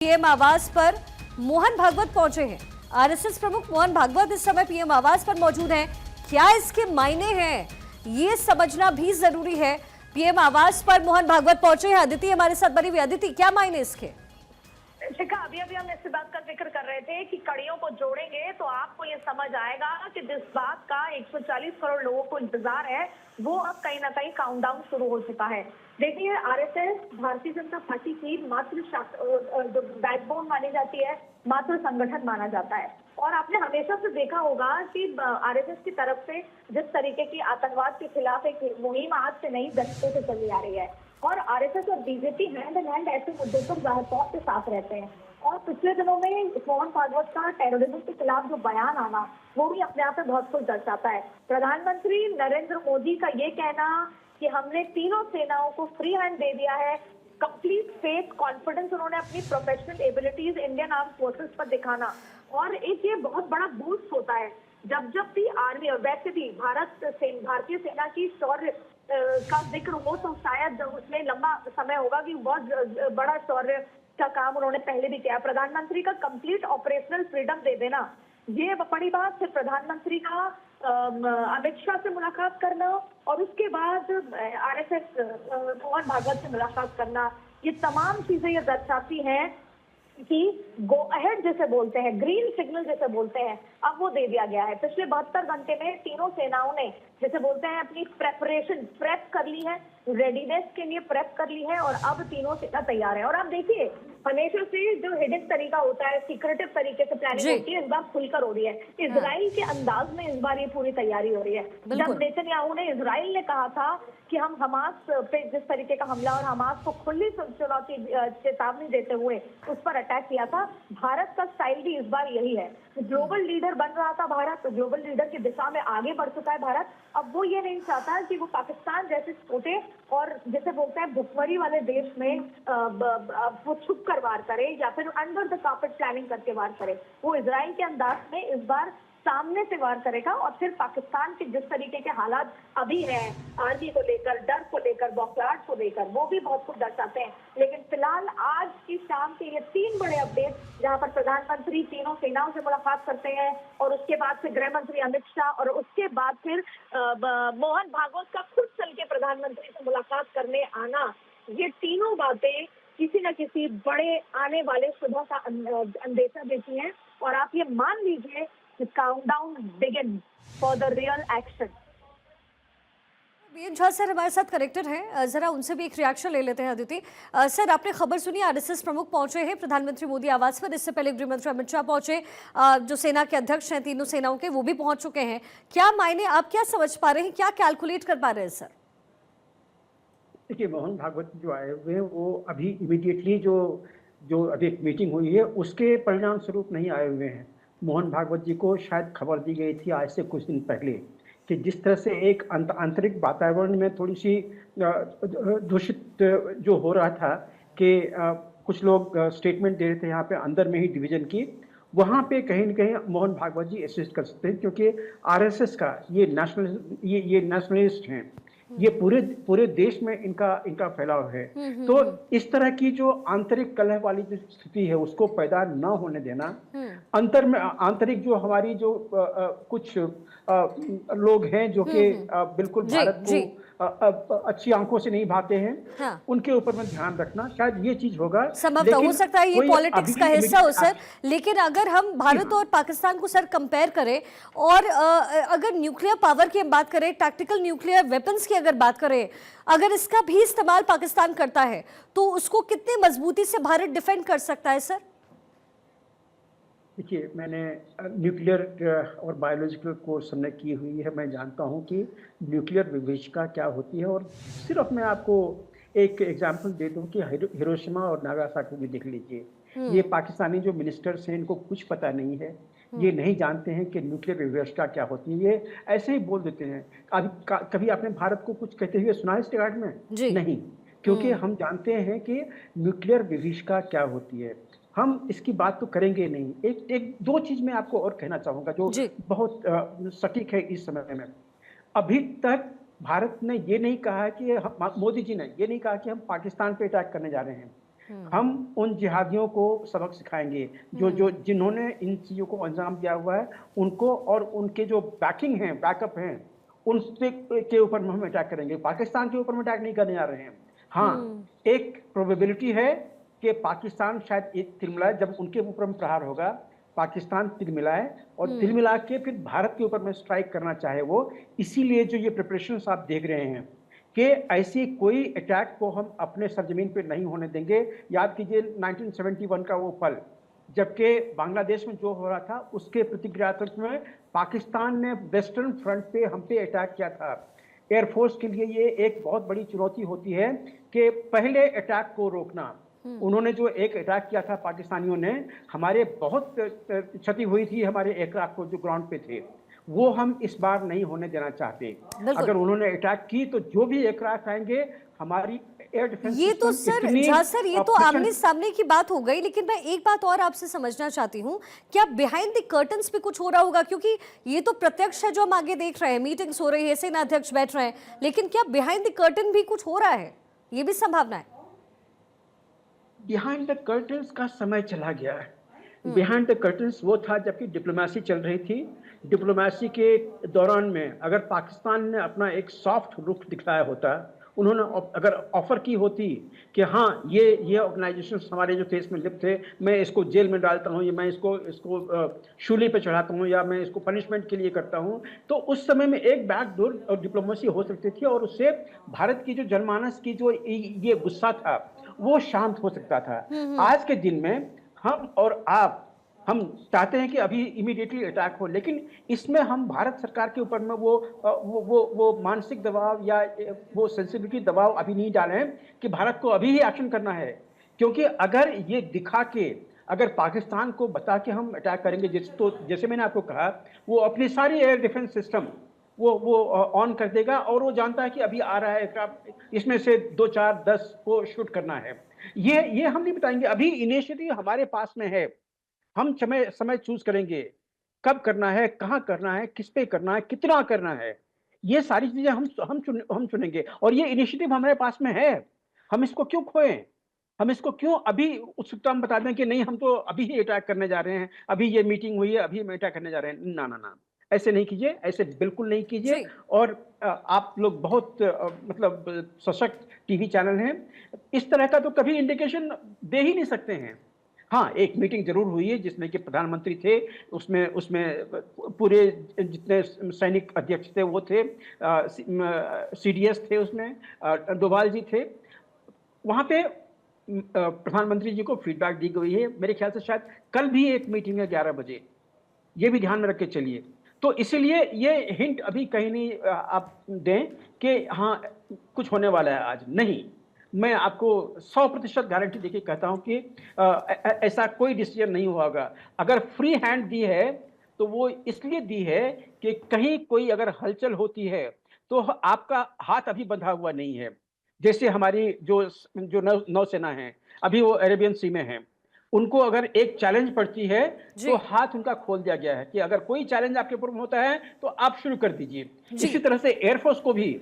PM आवास पर मोहन भागवत पहुंचे हैं। आरएसएस प्रमुख मोहन भागवत इस समय पीएम आवास पर मौजूद हैं। क्या इसके मायने हैं, ये समझना भी जरूरी है। पीएम आवास पर मोहन भागवत पहुंचे हैं। अदिति हमारे साथ बनी हुई। अदिति, क्या मायने इसके? शिखा, अभी हम इस बात का जिक्र कर रहे थे कि कड़ियों को जोड़ेंगे तो आपको ये समझ आएगा कि जिस बात का 140 करोड़ लोगों को इंतजार है वो अब कहीं ना कहीं काउंटडाउन शुरू हो चुका है। देखिए, आरएसएस भारतीय जनता पार्टी की मात्र जो बैकबोन मानी जाती है, मात्र संगठन माना जाता है। और आपने हमेशा से देखा होगा कि आरएसएस की तरफ से जिस तरीके की आतंकवाद के खिलाफ एक मुहिम आज से नहीं दशकों से चली आ रही है, और आरएसएस और बीजेपी हैंड इन हैंड ऐसे मुद्दों पर जाहिर तौर से साथ रहते हैं। और पिछले दिनों में मोहन भागवत का टेररिज्म के खिलाफ जो बयान आना, वो भी अपने आप में बहुत कुछ दर्शाता है। प्रधानमंत्री नरेंद्र मोदी का ये कहना कि हमने तीनों सेनाओं को फ्री हैंड दे दिया है, कंप्लीट फेथ, कॉन्फिडेंस उन्होंने अपनी professional abilities Indian arm forces पर दिखाना, और एक ये बहुत बड़ा बूस्ट होता है जब भी आर्मी, और वैसे भी भारतीय सेना की शौर्य का जिक्र हो तो शायद उसमें लंबा समय होगा कि बहुत बड़ा शौर्य का काम उन्होंने पहले भी किया। प्रधानमंत्री का कंप्लीट ऑपरेशनल फ्रीडम दे देना, ये बड़ी बात। फिर प्रधानमंत्री का अमित शाह से मुलाकात करना, और उसके बाद आरएसएस मोहन भागवत से मुलाकात करना, ये तमाम चीजें ये दर्शाती हैं कि गो अहेड जैसे बोलते हैं, ग्रीन सिग्नल जैसे बोलते हैं, अब वो दे दिया गया है। पिछले 72 घंटे में तीनों सेनाओं ने जैसे बोलते हैं अपनी प्रेप कर ली है, रेडीनेस के लिए प्रेप कर ली है, और अब तीनों सेना तैयार है। और आप देखिए, हमेशा से जो हिडन तरीका होता है, सीक्रेटिव तरीके से प्लानिंग होती है, इस बार खुलकर हो रही है। इजराइल के अंदाज में इस बार ये पूरी तैयारी हो रही है। जब नेतन्याहू ने, इजराइल ने कहा था कि हम हमास पे जिस तरीके का हमला और हमास को खुली चुनौती, चेतावनी देते हुए उस पर अटैक किया था, भारत का स्टाइल भी इस बार यही है। ग्लोबल लीडर बन रहा था भारत, ग्लोबल लीडर की दिशा में आगे बढ़ चुका है भारत। अब वो ये नहीं चाहता कि वो पाकिस्तान जैसे छोटे और जैसे बोलते हैं भुखमरी वाले देश में वो छुप कर वार करे या फिर अंडर द कार्पेट प्लानिंग करके वार करे। वो इजराइल के अंदाज में इस बार सामने से वार करेगा, और फिर पाकिस्तान के जिस तरीके के हालात अभी हैं, आर्मी को लेकर, डर को लेकर, बौखलाहट को लेकर, वो भी बहुत कुछ दर्शाते हैं। लेकिन फिलहाल आज की शाम के ये 3 बड़े अपडेट, जहां पर प्रधानमंत्री तीनों सेनाओं से मुलाकात करते हैं, और उसके बाद फिर गृह मंत्री अमित शाह, और उसके बाद फिर मोहन भागवत का खुद चल के प्रधानमंत्री से मुलाकात करने आना, ये तीनों बातें किसी न किसी बड़े आने वाले सुबह का अंदेशा देती हैं। और आप ये मान लीजिए countdown begin for the real action. BN Jha sir हमारे साथ कनेक्टेड हैं, जरा उनसे भी एक रिएक्शन ले लेते हैं। अदिति सर, आपने खबर सुनी, आरएसएस प्रमुख पहुंचे हैं प्रधानमंत्री मोदी आवास पर। इससे पहले गृह मंत्री अमित शाह पहुंचे, जो सेना के अध्यक्ष हैं तीनों सेनाओं के, वो भी पहुंच चुके हैं। क्या मायने, आप क्या समझ पा रहे हैं, क्या कैलकुलेट कर पा रहे हैं सर? देखिए, मोहन भागवत जो आए हुए हैं वो अभी इमीडिएटली जो अभी एक मीटिंग हुई है उसके परिणाम स्वरूप नहीं आए हुए हैं। मोहन भागवत जी को शायद खबर दी गई थी आज से कुछ दिन पहले कि जिस तरह से एक आंतरिक वातावरण में थोड़ी सी दूषित जो हो रहा था कि कुछ लोग स्टेटमेंट दे रहे थे यहाँ पे अंदर में ही डिवीजन की, वहाँ पे कहीं न कहीं मोहन भागवत जी असिस्ट कर सकते हैं, क्योंकि आरएसएस का ये नेशनलिस्ट हैं, ये पूरे देश में इनका फैलाव है। तो इस तरह की जो आंतरिक कलह वाली जो स्थिति है उसको पैदा न होने देना, आंतरिक जो हमारी जो कुछ लोग हैं जो कि बिल्कुल भारत को अच्छी आंखों से नहीं भाते हैं, हाँ। उनके ऊपर में ध्यान रखना, शायद ये चीज होगा। संभवतः हो सकता है ये पॉलिटिक्स का हिस्सा हो सर, लेकिन अगर हम भारत और पाकिस्तान को सर कंपेयर करें, और अगर न्यूक्लियर पावर की हम बात करें, टैक्टिकल न्यूक्लियर वेपन्स की अगर बात करें, अगर इसका भी इस्तेमाल पाकिस्तान करता है तो उसको कितनी मजबूती से भारत डिफेंड कर सकता है सर? देखिए, मैंने न्यूक्लियर और बायोलॉजिकल कोर्स हमने की हुई है, मैं जानता हूं कि न्यूक्लियर विभीषिका क्या होती है। और सिर्फ मैं आपको एक एग्जांपल दे दूं कि हिरोशिमा और नागासाकी भी देख लीजिए। ये पाकिस्तानी जो मिनिस्टर्स हैं इनको कुछ पता नहीं है, ये नहीं जानते हैं कि न्यूक्लियर विभीषिका क्या होती है, ये ऐसे ही बोल देते हैं। कभी आपने भारत को कुछ कहते हुए सुना इस रिगार्ड में? नहीं, क्योंकि हम जानते हैं कि न्यूक्लियर विभीषिका क्या होती है। हम इसकी बात तो करेंगे नहीं। एक दो चीज मैं आपको और कहना चाहूंगा जो बहुत सटीक है इस समय में। अभी तक भारत ने ये नहीं कहा कि मोदी जी ने ये नहीं कहा कि हम पाकिस्तान पे अटैक करने जा रहे हैं। हम उन जिहादियों को सबक सिखाएंगे जो जिन्होंने इन चीजों को अंजाम दिया हुआ है उनको, और उनके जो बैकिंग है, बैकअप हैं, उनसे के ऊपर हम अटैक करेंगे। पाकिस्तान के ऊपर हम अटैक नहीं करने जा रहे हैं। हाँ, एक प्रोबेबिलिटी है कि पाकिस्तान शायद एक तिलमिलाए, जब उनके ऊपर में प्रहार होगा पाकिस्तान तिलमिलाए और तिलमिला के फिर भारत के ऊपर में स्ट्राइक करना चाहे वो। इसीलिए जो ये प्रिपरेशंस आप देख रहे हैं कि ऐसी कोई अटैक को हम अपने सरजमीन पे नहीं होने देंगे। याद कीजिए 1971 का वो पल, जबकि बांग्लादेश में जो हो रहा था उसके प्रतिक्रियात्मक में पाकिस्तान ने वेस्टर्न फ्रंट पे हम पे अटैक किया था। एयरफोर्स के लिए ये एक बहुत बड़ी चुनौती होती है कि पहले अटैक को रोकना। उन्होंने जो एक अटैक किया था पाकिस्तानियों ने, हमारे बहुत क्षति हुई थी हमारे एयरक्राफ्ट को जो ग्राउंड पे थे, वो हम इस बार नहीं होने देना चाहते। अगर उन्होंने अटैक की तो जो भी एयरक्राफ्ट आएंगे हमारी एयर डिफेंस, ये तो सर झा सर, ये तो आमने सामने की बात हो गई, लेकिन मैं एक बात और आपसे समझना चाहती हूँ, क्या बिहाइंड द कर्टन्स पे कुछ हो रहा होगा? क्योंकि ये तो प्रत्यक्ष है जो हम आगे देख रहे हैं, मीटिंग्स हो रही है, सेना अध्यक्ष बैठ रहे हैं, लेकिन क्या बिहाइंड द कर्टन भी कुछ हो रहा है? ये भी संभावना है? बिहाइंड द कर्टन्स का समय चला गया है। बिहाइंड द कर्टन्स वो था जबकि डिप्लोमेसी चल रही थी। डिप्लोमेसी के दौरान में अगर पाकिस्तान ने अपना एक सॉफ्ट रुख दिखाया होता, उन्होंने अगर ऑफर की होती कि हाँ ये ऑर्गेनाइजेशंस हमारे जो थे इसमें लिप्त थे, मैं इसको जेल में डालता हूँ, या मैं इसको शूली पे चढ़ाता हूँ, या मैं इसको पनिशमेंट के लिए करता हूँ, तो उस समय में एक बैकडोर और डिप्लोमेसी हो सकती थी और उससे भारत की जो जनमानस की जो ये गुस्सा था वो शांत हो सकता था। आज के दिन में हम और आप हम चाहते हैं कि अभी इमीडिएटली अटैक हो, लेकिन इसमें हम भारत सरकार के ऊपर में वो मानसिक दबाव या वो सेंसिटिविटी दबाव अभी नहीं डाले हैं कि भारत को अभी ही एक्शन करना है। क्योंकि अगर ये दिखा के, अगर पाकिस्तान को बता के हम अटैक करेंगे, जैसे मैंने आपको कहा, वो अपनी सारी एयर डिफेंस सिस्टम वो ऑन कर देगा और वो जानता है कि अभी आ रहा है, इसमें से 2, 4, 10 को शूट करना है। ये हम नहीं बताएंगे। अभी इनिशिएटिव हमारे पास में है, हम समय चूज करेंगे, कब करना है, कहां करना है, किस पे करना है, कितना करना है, ये सारी चीजें हम चुनेंगे। और ये इनिशिएटिव हमारे पास में है, हम इसको क्यों खोएं? हम इसको क्यों अभी उत्सुकता में बता दें कि नहीं हम तो अभी ही अटैक करने जा रहे हैं, अभी ये मीटिंग हुई है, अभी हम अटैक करने जा रहे हैं? ना ना ना, ऐसे नहीं कीजिए, ऐसे बिल्कुल नहीं कीजिए। और आप लोग बहुत मतलब सशक्त टीवी चैनल हैं, इस तरह का तो कभी इंडिकेशन दे ही नहीं सकते हैं। हाँ, एक मीटिंग जरूर हुई है जिसमें कि प्रधानमंत्री थे, उसमें पूरे जितने सैनिक अध्यक्ष थे वो थे, सीडीएस थे, उसमें डोभाल जी थे। वहाँ पे प्रधानमंत्री जी को फीडबैक दी गई है। मेरे ख्याल से शायद कल भी एक मीटिंग है 11 बजे, ये भी ध्यान में रख के चलिए। तो इसीलिए ये हिंट अभी कहीं नहीं आप दें कि हाँ कुछ होने वाला है आज, नहीं। मैं आपको 100% गारंटी देके कहता हूं कि ऐसा कोई डिसीजन नहीं हुआ होगा। अगर फ्री हैंड दी है तो वो इसलिए दी है कि कहीं कोई अगर हलचल होती है तो आपका हाथ अभी बंधा हुआ नहीं है। जैसे हमारी जो नौसेना है अभी वो अरेबियन सी में है, उनको अगर एक चैलेंज पड़ती है तो हाथ उनका खोल दिया गया है कि अगर कोई चैलेंज आपके ऊपर होता है तो आप शुरू कर दीजिए। इसी तरह से एयरफोर्स को भी,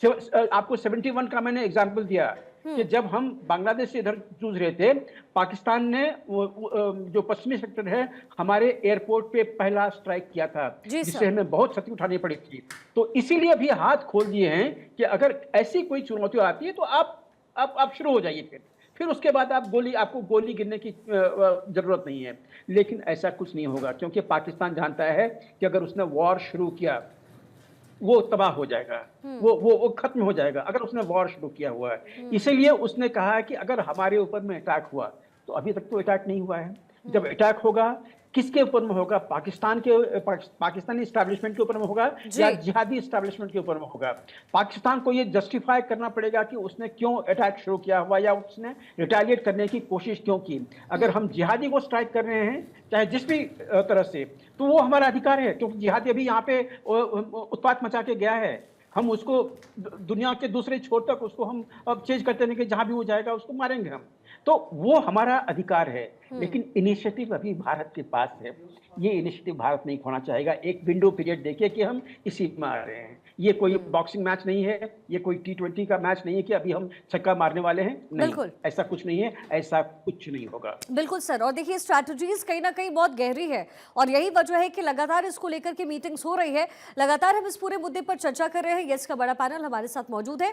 आपको 71 का मैंने एग्जांपल दिया कि जब हम बांग्लादेश से इधर जूझ रहे थे, पाकिस्तान ने जो पश्चिमी सेक्टर है हमारे एयरपोर्ट पे पहला स्ट्राइक किया था, जिससे हमें बहुत क्षति उठानी पड़ी थी। तो इसीलिए अभी हाथ खोल दिए हैं कि अगर ऐसी कोई चुनौती आती है तो आप शुरू हो जाइए। फिर उसके बाद आपको गोली गिरने की जरूरत नहीं है। लेकिन ऐसा कुछ नहीं होगा, क्योंकि पाकिस्तान जानता है कि अगर उसने वॉर शुरू किया वो तबाह हो जाएगा, वो खत्म हो जाएगा अगर उसने वॉर शुरू किया हुआ है। इसीलिए उसने कहा है कि अगर हमारे ऊपर में अटैक हुआ, तो अभी तक तो अटैक नहीं हुआ है, जब अटैक होगा किसके ऊपर में होगा? पाकिस्तानी एस्टैब्लिशमेंट के ऊपर में होगा या जिहादी एस्टैब्लिशमेंट के ऊपर में होगा? पाकिस्तान को ये जस्टिफाई करना पड़ेगा कि उसने क्यों अटैक शुरू किया हुआ या उसने रिटेलिएट करने की कोशिश क्यों की। अगर हम जिहादी को स्ट्राइक कर रहे हैं चाहे जिस भी तरह से, तो वो हमारा अधिकार है, क्योंकि जिहादी अभी यहाँ पे उत्पात मचा के गया है। हम उसको दुनिया के दूसरे छोर तक उसको हम अब चेंज करते हैं कि जहां भी वो जाएगा उसको मारेंगे हम, तो वो हमारा अधिकार है। लेकिन इनिशिएटिव अभी भारत के पास है, ये इनिशिएटिव भारत नहीं खोना चाहेगा। एक विंडो पीरियड देखिए कि हम इसी में आ रहे हैं, ये कोई बॉक्सिंग मैच नहीं है, ये कोई T20 का मैच नहीं है कि अभी हम छक्का मारने वाले हैं। नहीं, बिल्कुल। ऐसा कुछ नहीं है, ऐसा कुछ नहीं होगा। बिल्कुल सर, और देखिए स्ट्रैटेजीज कहीं ना कहीं बहुत गहरी है और यही वजह है कि लगातार इसको लेकर के मीटिंग्स हो रही है, लगातार हम इस पूरे मुद्दे पर चर्चा कर रहे हैं। गेस्ट का बड़ा पैनल हमारे साथ मौजूद है।